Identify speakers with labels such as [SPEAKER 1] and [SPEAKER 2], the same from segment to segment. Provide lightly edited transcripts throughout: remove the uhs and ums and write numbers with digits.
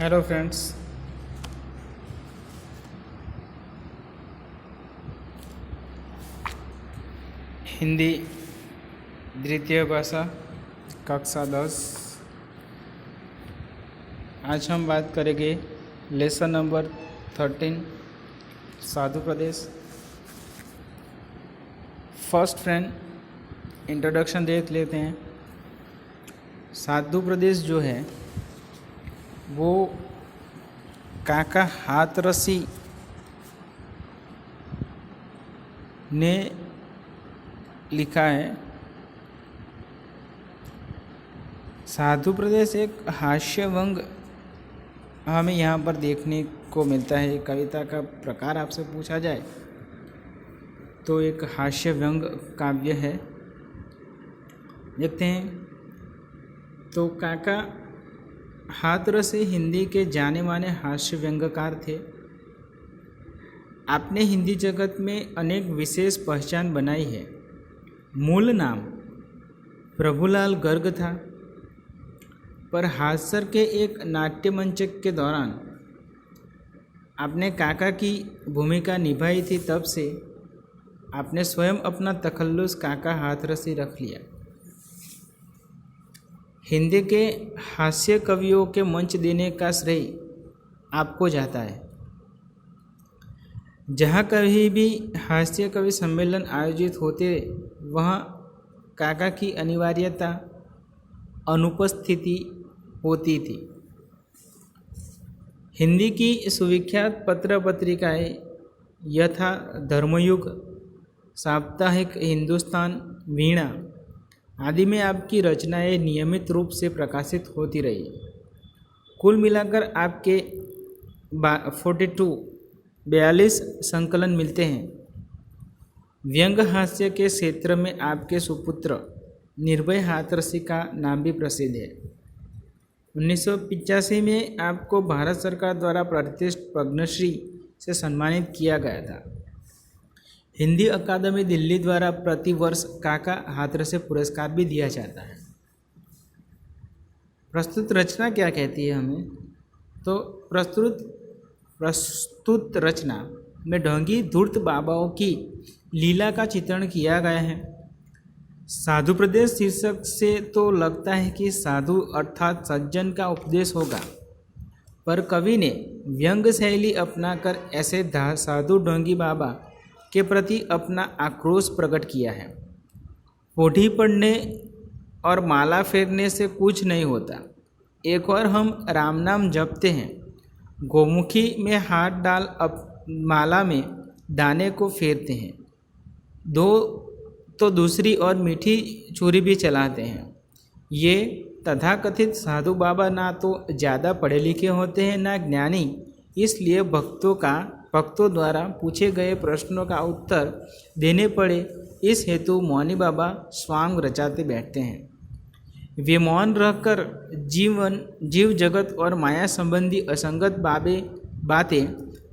[SPEAKER 1] Hello friends. Hindi द्वितीय भाषा कक्षा 10। आज हम बात करेंगे लेसन नंबर 13 साधु प्रदेश। फर्स्ट फ्रेंड इंट्रोडक्शन देख लेते हैं। साधु प्रदेश जो है वो काका हाथरसी ने लिखा है। साधु प्रदेश एक हास्य व्यंग हमें यहाँ पर देखने को मिलता है। कविता का प्रकार आपसे पूछा जाए तो एक हास्य व्यंग काव्य है। देखते हैं तो काका हाथरसी हिंदी के जाने माने हास्य व्यंग्यकार थे। आपने हिंदी जगत में अनेक विशेष पहचान बनाई है। मूल नाम प्रभुलाल गर्ग था, पर हादसर के एक नाट्य मंच के दौरान आपने काका की भूमिका निभाई थी। तब से आपने स्वयं अपना तखल्लुस काका हाथरसी रख लिया। हिंदी के हास्य कवियों के मंच देने का श्रेय आपको जाता है। जहाँ कभी भी हास्य कवि सम्मेलन आयोजित होते वहाँ काका की अनिवार्यता अनुपस्थिति होती थी। हिंदी की सुविख्यात पत्र पत्रिकाएँ यथा धर्मयुग, साप्ताहिक हिंदुस्तान, वीणा आदि में आपकी रचनाएं नियमित रूप से प्रकाशित होती रही। कुल मिलाकर आपके 42 संकलन मिलते हैं। व्यंग हास्य के क्षेत्र में आपके सुपुत्र निर्भय हाथरसी का नाम भी प्रसिद्ध है। 1985 में आपको भारत सरकार द्वारा प्रतिष्ठित पद्मश्री से सम्मानित किया गया था। हिंदी अकादमी दिल्ली द्वारा प्रतिवर्ष काका हाथरसी पुरस्कार भी दिया जाता है। प्रस्तुत रचना क्या कहती है हमें? तो प्रस्तुत रचना में ढोंगी धूर्त बाबाओं की लीला का चित्रण किया गया है। साधु प्रदेश शीर्षक से तो लगता है कि साधु अर्थात सज्जन का उपदेश होगा, पर कवि ने व्यंग शैली अपनाकर ऐसे साधु ढोंगी बाबा के प्रति अपना आक्रोश प्रकट किया है। पोढ़ी पढ़ने और माला फेरने से कुछ नहीं होता। एक और हम राम नाम जपते हैं, गोमुखी में हाथ डाल माला में दाने को फेरते हैं, तो दूसरी और मीठी छुरी भी चलाते हैं। ये तथाकथित साधु बाबा ना तो ज़्यादा पढ़े लिखे होते हैं ना ज्ञानी, इसलिए भक्तों द्वारा पूछे गए प्रश्नों का उत्तर देने पड़े, इस हेतु मौनी बाबा स्वांग रचाते बैठते हैं। वे मौन रहकर जीव जगत और माया संबंधी असंगत बातें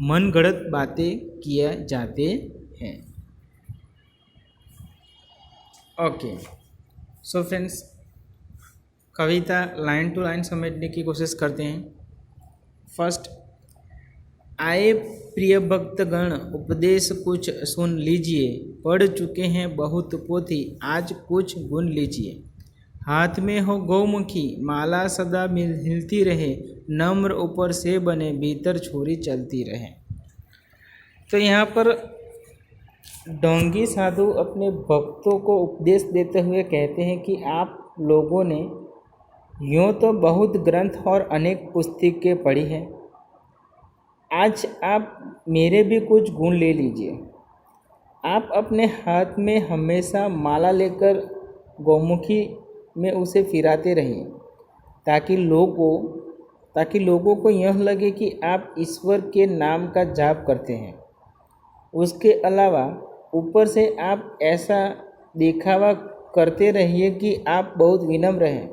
[SPEAKER 1] मन गढ़ंत बातें किए जाते हैं। ओके, सो फ्रेंड्स, कविता लाइन टू लाइन समझने की कोशिश करते हैं। फर्स्ट, आए प्रिय भक्तगण उपदेश कुछ सुन लीजिए, पढ़ चुके हैं बहुत पोथी आज कुछ गुन लीजिए। हाथ में हो गौमुखी माला सदा हिलती रहे, नम्र ऊपर से बने भीतर छुरी चलती रहे। तो यहाँ पर ढोंगी साधु अपने भक्तों को उपदेश देते हुए कहते हैं कि आप लोगों ने यूँ तो बहुत ग्रंथ और अनेक पुस्तकें पढ़ी हैं, आज आप मेरे भी कुछ गुण ले लीजिए। आप अपने हाथ में हमेशा माला लेकर गौमुखी में उसे फिराते रहिए, ताकि लोगों को यह लगे कि आप ईश्वर के नाम का जाप करते हैं। उसके अलावा ऊपर से आप ऐसा दिखावा करते रहिए कि आप बहुत विनम्र हैं,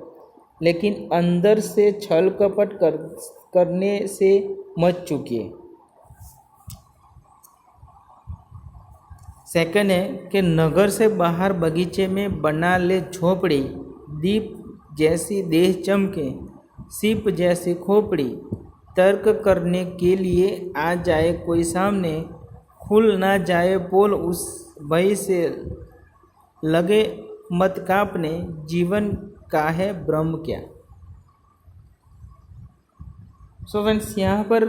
[SPEAKER 1] लेकिन अंदर से छल कपट करने से मत चूकिए। सेकंड है कि नगर से बाहर बगीचे में बना ले झोपड़ी, दीप जैसी देह चमके, सीप जैसी खोपड़ी, तर्क करने के लिए आ जाए कोई सामने, खुल ना जाए पोल उस भय से लगे मत कांपने, जीवन का है ब्रह्म क्या। सो फ्रेंड्स, यहाँ पर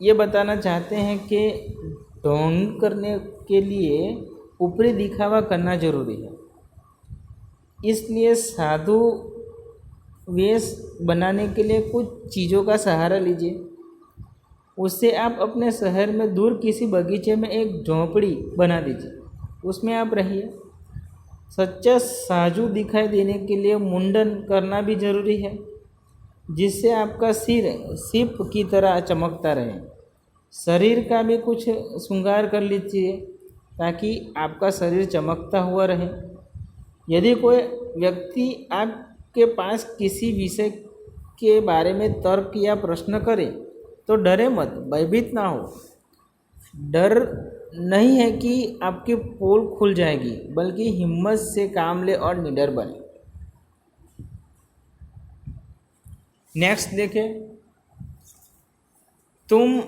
[SPEAKER 1] ये बताना चाहते हैं कि ढोंग करने के लिए ऊपरी दिखावा करना जरूरी है, इसलिए साधु वेश बनाने के लिए कुछ चीज़ों का सहारा लीजिए। उससे आप अपने शहर में दूर किसी बगीचे में एक झोंपड़ी बना दीजिए, उसमें आप रहिए। सच्चा साधु दिखाई देने के लिए मुंडन करना भी जरूरी है, जिससे आपका सिर सीप की तरह चमकता रहे। शरीर का भी कुछ श्रृंगार कर लीजिए ताकि आपका शरीर चमकता हुआ रहे। यदि कोई व्यक्ति आपके पास किसी विषय के बारे में तर्क या प्रश्न करे तो डरे मत, भयभीत ना हो। डर नहीं है कि आपकी पोल खुल जाएगी, बल्कि हिम्मत से काम ले और निडर बने। नेक्स्ट देखें, तुम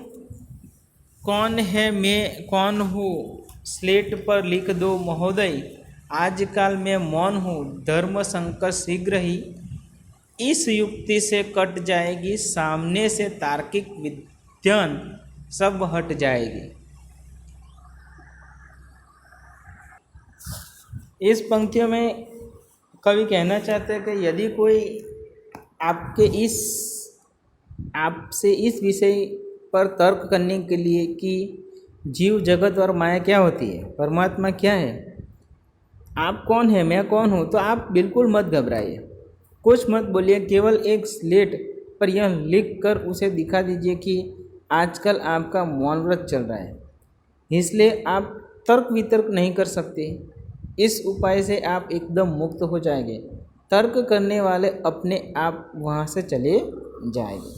[SPEAKER 1] कौन है मैं कौन हूँ स्लेट पर लिख दो महोदय, आजकल मैं मौन हूँ धर्म संकट शीघ्र ही इस युक्ति से कट जाएगी, सामने से तार्किक विद्वान सब हट जाएगी। इस पंक्तियों में कवि कहना चाहते हैं कि यदि कोई आपसे इस विषय पर तर्क करने के लिए कि जीव जगत और माया क्या होती है, परमात्मा क्या है, आप कौन है मैं कौन हूँ, तो आप बिल्कुल मत घबराइए, कुछ मत बोलिए। केवल एक स्लेट पर यह लिख कर उसे दिखा दीजिए कि आजकल आपका मौन व्रत चल रहा है, इसलिए आप तर्क वितर्क नहीं कर सकते। इस उपाय से आप एकदम मुक्त हो जाएंगे। तर्क करने वाले अपने आप वहाँ से चले जाएंगे।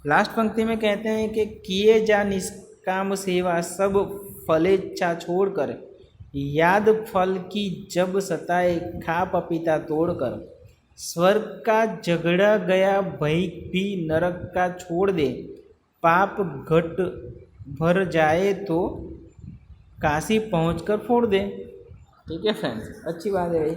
[SPEAKER 1] लास्ट पंक्ति में कहते हैं कि किए जा निष्काम सेवा सब फलेच्छा छोड़कर, याद फल की जब सताए खा पपीता तोड़कर, स्वर्ग का झगड़ा गया भय भी नरक का छोड़ दे, पाप घट भर जाए तो काशी पहुंचकर फोड़ दे। ठीक है फ्रेंड्स, अच्छी बात है भाई।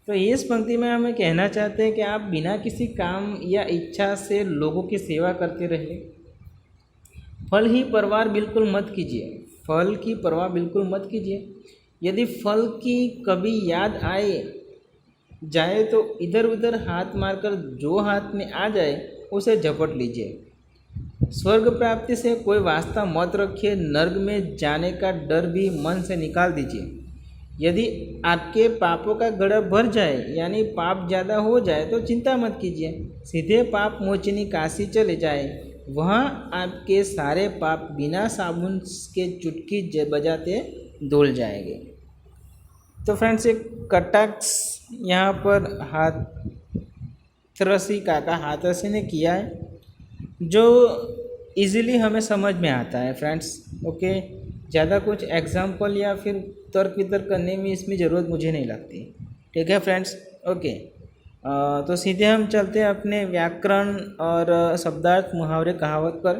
[SPEAKER 1] तो इस पंक्ति में हमें कहना चाहते हैं कि आप बिना किसी काम या इच्छा से लोगों की सेवा करते रहिए। फल की परवाह बिल्कुल मत कीजिए, फल की परवाह बिल्कुल मत कीजिए। यदि फल की कभी याद आए जाए तो इधर उधर हाथ मारकर जो हाथ में आ जाए उसे झपट लीजिए। स्वर्ग प्राप्ति से कोई वास्ता मत रखिए, नर्क में जाने का डर भी मन से निकाल दीजिए। यदि आपके पापों का गड़ा भर जाए यानी पाप ज़्यादा हो जाए तो चिंता मत कीजिए, सीधे पाप मोचनी काशी चले जाए, वहाँ आपके सारे पाप बिना साबुन के चुटकी बजाते धुल जाएंगे। तो फ्रेंड्स, एक कटाक्ष यहाँ पर हाथरसी ने किया है जो इजीली हमें समझ में आता है फ्रेंड्स। ओके, ज़्यादा कुछ एग्जाम्पल या फिर तर्क वितर्क करने में इसमें ज़रूरत मुझे नहीं लगती। ठीक है फ्रेंड्स, ओके। तो सीधे हम चलते हैं अपने व्याकरण और शब्दार्थ मुहावरे कहावत पर।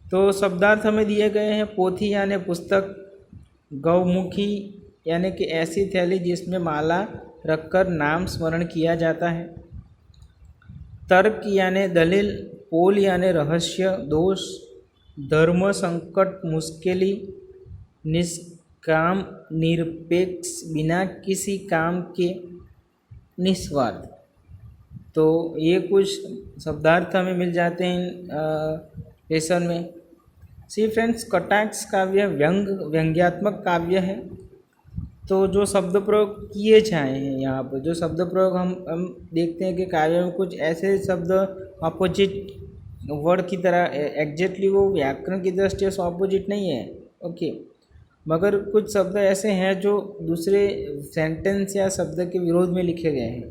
[SPEAKER 1] तो शब्दार्थ हमें दिए गए हैं। पोथी यानी पुस्तक, गौमुखी यानी कि ऐसी थैली जिसमें माला रखकर नाम स्मरण किया जाता है। तर्क यानी दलील, पोल यानी रहस्य दोष, धर्म संकट मुश्किली, निष्काम निरपेक्ष बिना किसी काम के निस्वार्थ। तो ये कुछ शब्दार्थ हमें मिल जाते हैं लेसन में। सी फ्रेंड्स, कटाक्ष काव्य व्यंग्यात्मक काव्य है। तो जो शब्द प्रयोग किए जाए हैं यहाँ पर, जो शब्द प्रयोग हम देखते हैं कि काव्य में कुछ ऐसे शब्द अपोजिट वर्ड की तरह एग्जैक्टली वो व्याकरण की दृष्टि से अपोजिट नहीं है, ओके, मगर कुछ शब्द ऐसे हैं जो दूसरे सेंटेंस या शब्द के विरोध में लिखे गए हैं।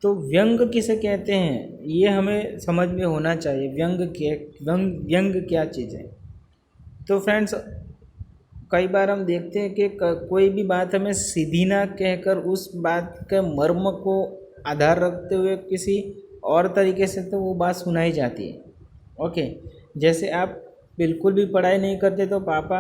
[SPEAKER 1] तो व्यंग किसे कहते हैं ये हमें समझ में होना चाहिए। व्यंग क्या चीज़ है। तो फ्रेंड्स, कई बार हम देखते हैं कि कोई भी बात हमें सीधी ना कहकर उस बात के मर्म को आधार रखते हुए किसी और तरीके से तो वो बात सुनाई जाती है। ओके, जैसे आप बिल्कुल भी पढ़ाई नहीं करते तो पापा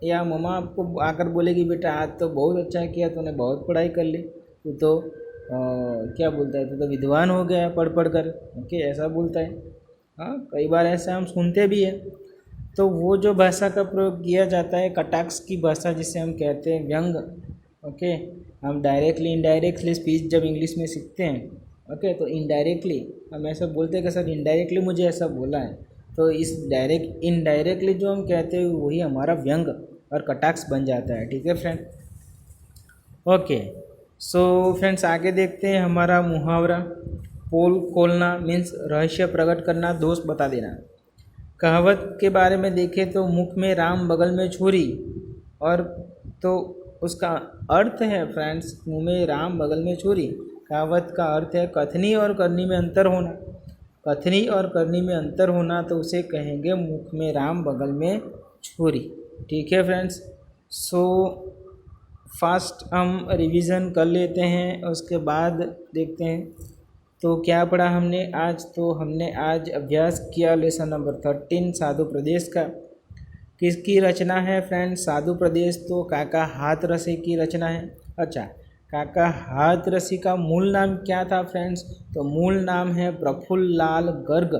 [SPEAKER 1] या मम्मा आपको आकर बोलेगी बेटा आज तो बहुत अच्छा किया, तूने बहुत पढ़ाई कर ली, तू तो क्या बोलता है, तू तो विद्वान हो गया पढ़ पढ़ कर। ओके, ऐसा बोलता है। हाँ, कई बार ऐसा हम सुनते भी हैं। तो वो जो भाषा का प्रयोग किया जाता है कटाक्ष की भाषा, जिसे हम कहते हैं व्यंग। ओके, हम डायरेक्टली इनडायरेक्टली स्पीच जब इंग्लिश में सीखते हैं, ओके, तो इनडायरेक्टली हम ऐसा बोलते हैं कि सर इनडायरेक्टली मुझे ऐसा बोला है, तो इस डायरेक्ट इनडायरेक्टली जो हम कहते हैं वही हमारा व्यंग और कटाक्ष बन जाता है। ठीक है फ्रेंड। ओके, सो फ्रेंड्स आगे देखते हैं हमारा मुहावरा। पोल खोलना मीन्स रहस्य प्रकट करना, दोष बता देना। कहावत के बारे में देखें तो मुख में राम बगल में छुरी, और तो उसका अर्थ है फ्रेंड्स मुँह में राम बगल में छुरी। कहावत का अर्थ है कथनी और करनी में अंतर होना। कथनी और करनी में अंतर होना तो उसे कहेंगे मुख में राम बगल में छुरी। ठीक है फ्रेंड्स। सो फास्ट हम रिवीजन कर लेते हैं, उसके बाद देखते हैं तो क्या पढ़ा हमने आज। तो हमने आज अभ्यास किया लेसन नंबर 13 साधु प्रदेश का। किसकी रचना है फ्रेंड्स? साधु प्रदेश तो काका हाथरसी की रचना है। अच्छा, काका हाथरसी का मूल नाम क्या था फ्रेंड्स? तो मूल नाम है प्रफुल्ललाल गर्ग।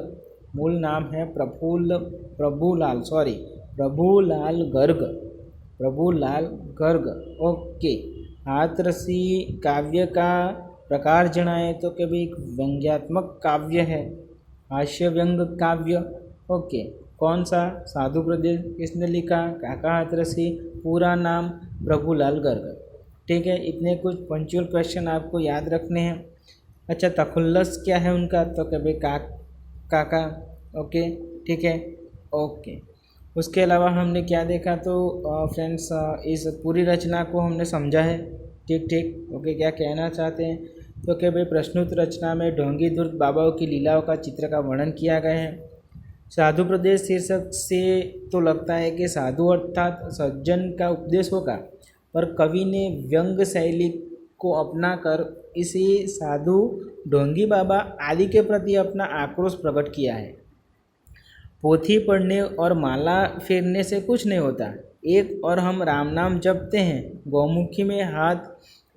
[SPEAKER 1] मूल नाम है प्रभुलाल गर्ग। ओके, हाथरसी काव्य का प्रकार जनाए तो कि भाई व्यंग्यात्मक काव्य है, हास्य व्यंग काव्य। ओके, कौन सा? साधु प्रदेश। किसने लिखा? काका हाथरसी। पूरा नाम प्रभुलाल गर्ग। ठीक है, इतने कुछ पंक्चुअल क्वेश्चन आपको याद रखने हैं। अच्छा, तखुल्लस क्या है उनका? तो कि भाई काका। ओके, ठीक है। ओके, उसके अलावा हमने क्या देखा? तो फ्रेंड्स इस पूरी रचना को हमने समझा है। ठीक। ओके, क्या कहना चाहते हैं? तो कि भाई प्रश्नोत्तर रचना में ढोंगी दुर्ग बाबाओं की लीलाओं का चित्र का वर्णन किया गया है। साधु प्रदेश शीर्षक से तो लगता है कि साधु अर्थात सज्जन का उपदेश होगा, पर कवि ने व्यंग शैली को अपनाकर इसी साधु ढोंगी बाबा आदि के प्रति अपना आक्रोश प्रकट किया है। पोथी पढ़ने और माला फेरने से कुछ नहीं होता। एक और हम राम नाम जपते हैं, गौमुखी में हाथ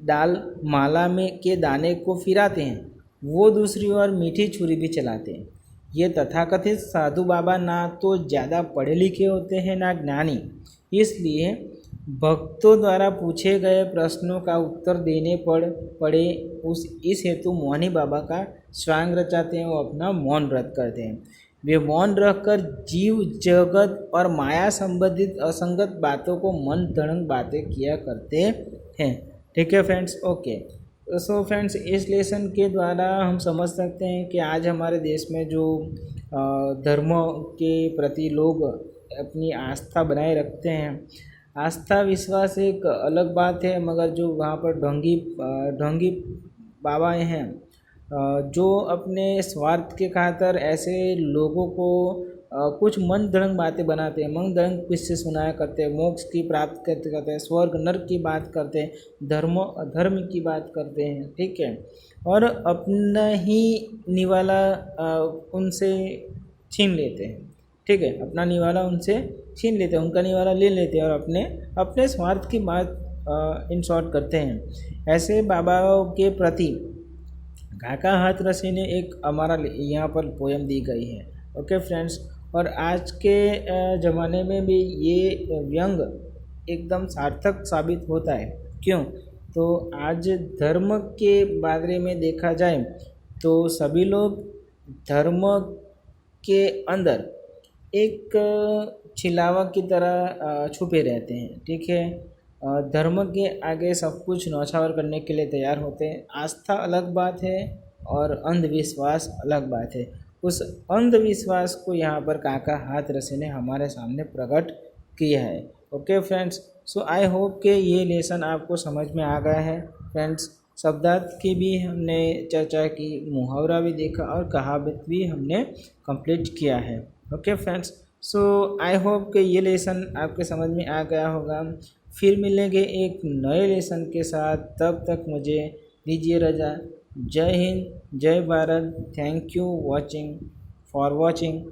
[SPEAKER 1] डाल माला में के दाने को फिराते हैं, वो दूसरी ओर मीठी छुरी भी चलाते हैं। ये तथाकथित साधु बाबा ना तो ज़्यादा पढ़े लिखे होते हैं ना ज्ञानी, इसलिए भक्तों द्वारा पूछे गए प्रश्नों का उत्तर देने पड़े इस हेतु मौनी बाबा का स्वांग रचाते हैं, वो अपना मौन व्रत करते हैं। वे मौन रखकर जीव जगत और माया संबंधित असंगत बातों को मन धड़ंग बातें किया करते हैं। ठीक है फ्रेंड्स। ओके, सो फ्रेंड्स इस लेसन के द्वारा हम समझ सकते हैं कि आज हमारे देश में जो धर्म के प्रति लोग अपनी आस्था बनाए रखते हैं, आस्था विश्वास एक अलग बात है, मगर जो वहाँ पर ढोंगी बाबाएँ हैं जो अपने स्वार्थ के खातिर ऐसे लोगों को कुछ मन दड़ंग बातें बनाते हैं, मन दड़ंग किस्से सुनाया करते हैं, मोक्ष की प्राप्त करते हैं, स्वर्ग नर्क की बात करते हैं, धर्म अधर्म की बात करते हैं। ठीक है, और अपना ही निवाला उनसे छीन लेते हैं। ठीक है, अपना निवाला उनसे छीन लेते हैं, उनका निवाला ले लेते हैं और अपने स्वार्थ की बात इन शॉर्ट करते हैं। ऐसे बाबाओं के प्रति काका हाथरसी ने एक हमारा यहाँ पर पोयम दी गई है। ओके फ्रेंड्स, और आज के ज़माने में भी ये व्यंग एकदम सार्थक साबित होता है। क्यों? तो आज धर्म के बारे में देखा जाए तो सभी लोग धर्म के अंदर एक छिलावा की तरह छुपे रहते हैं। ठीक है, धर्म के आगे सब कुछ न्यौछावर करने के लिए तैयार होते हैं। आस्था अलग बात है और अंधविश्वास अलग बात है। उस अंधविश्वास को यहाँ पर काका हाथरसी ने हमारे सामने प्रकट किया है। Okay friends, so I hope कि ये लेसन आपको समझ में आ गया है। फ्रेंड्स, शब्दार्थ की भी हमने चर्चा की, मुहावरा भी देखा और कहावत भी हमने कंप्लीट किया है। Okay friends, so I hope कि ये लेसन आपके समझ में आ गया होगा। फिर मिलेंगे एक नए लेसन के साथ, तब तक मुझे दीजिए रजा। जय हिंद, जय Bharat. Thank you watching for watching.